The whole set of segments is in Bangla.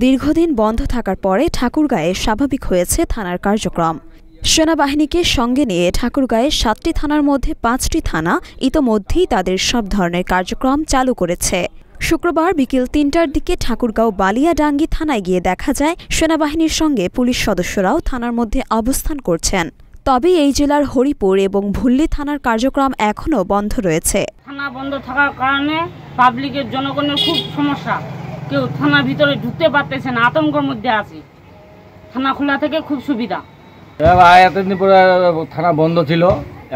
দীর্ঘদিন বন্ধ থাকার পরে ঠাকুরগাঁয়ে স্বাভাবিক হয়েছে থানার কার্যক্রম। সেনাবাহিনীকে সঙ্গে নিয়ে ঠাকুরগাঁয়ে ৭টি থানার মধ্যে ৫টি থানা ইতোমধ্যেই তাদের সব ধরনের কার্যক্রম চালু করেছে। শুক্রবার বিকেল ৩টার দিকে ঠাকুরগাঁও বালিয়াডাঙ্গি থানায় গিয়ে দেখা যায় সেনাবাহিনীর সঙ্গে পুলিশ সদস্যরাও থানার মধ্যে অবস্থান করছেন। তবে এই জেলার হরিপুর এবং ভুল্লি থানার কার্যক্রম এখনও বন্ধ রয়েছে। থানা বন্ধ থাকার কারণে পাবলিকের জনগণের খুব সমস্যা, কেউ থানার ভিতরে ঢুকতে পারতেছে না, আতঙ্কের মধ্যে আছে। থানা খোলা থেকে খুব সুবিধা। এতদিন পরে থানা বন্ধ ছিল,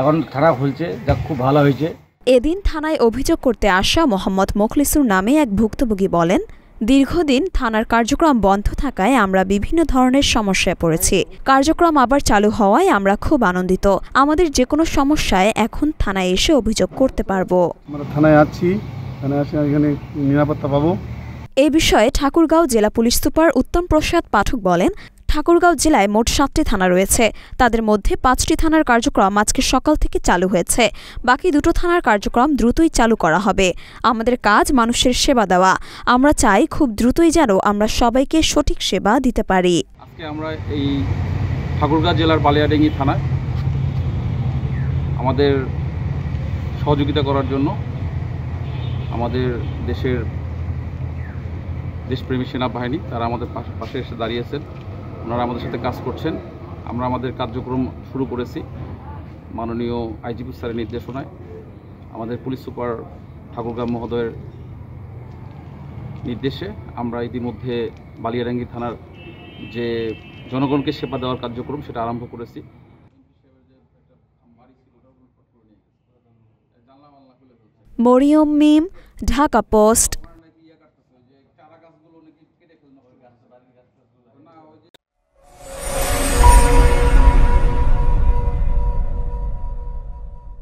এখন থানা খুলছে, যা খুব ভালো হয়েছে। এদিন থানায় অভিযোগ করতে আসা মোহাম্মদ মোখলিসুর নামে এক ভুক্তভোগী বলেন, দীর্ঘদিন থানার কার্যক্রম বন্ধ থাকায় আমরা বিভিন্ন ধরনের সমস্যায় পড়েছি। কার্যক্রম আবার চালু হওয়ায় আমরা খুব আনন্দিত। আমাদের যে কোনো সমস্যায় এখন থানায় এসে অভিযোগ করতে পারবো। আমরা থানায় আছি, থানায় আসে এখানে নিরাপত্তা পাবো। এই বিষয়ে ঠাকুরগাঁও জেলা পুলিশ সুপার উত্তম প্রসাদ পাঠক বলেন, ঠাকুরগাঁও জেলায় মোট 7টি থানা রয়েছে। তাদের মধ্যে 5টি থানার কার্যক্রম আজকে সকাল থেকে চালু হয়েছে। বাকি 2টো থানার কার্যক্রম দ্রুতই চালু করা হবে। আমাদের কাজ মানুষের সেবা দেওয়া। আমরা চাই খুব দ্রুতই যেন আমরা সবাইকে সঠিক সেবা দিতে পারি। আজকে আমরা এই ঠাকুরগাঁও জেলার বালিয়াডাঙ্গি থানায় আমাদের সহযোগিতা করার জন্য আমাদের দেশপ্রেমী সেনাবাহিনী তারা আমাদের পাশে এসে দাঁড়িয়েছেন। ওনারা আমাদের সাথে কাজ করছেন। আমরা আমাদের কার্যক্রম শুরু করেছি মাননীয় আইজিপি স্যারের নির্দেশনায়। আমাদের পুলিশ সুপার ঠাকুরগাঁও মহোদয়ের নির্দেশে আমরা ইতিমধ্যে বালিয়াডাঙ্গি থানার যে জনগণকে সেবা দেওয়ার কার্যক্রম সেটা আরম্ভ করেছি। মরিয়ম মিম, ঢাকা পোস্ট।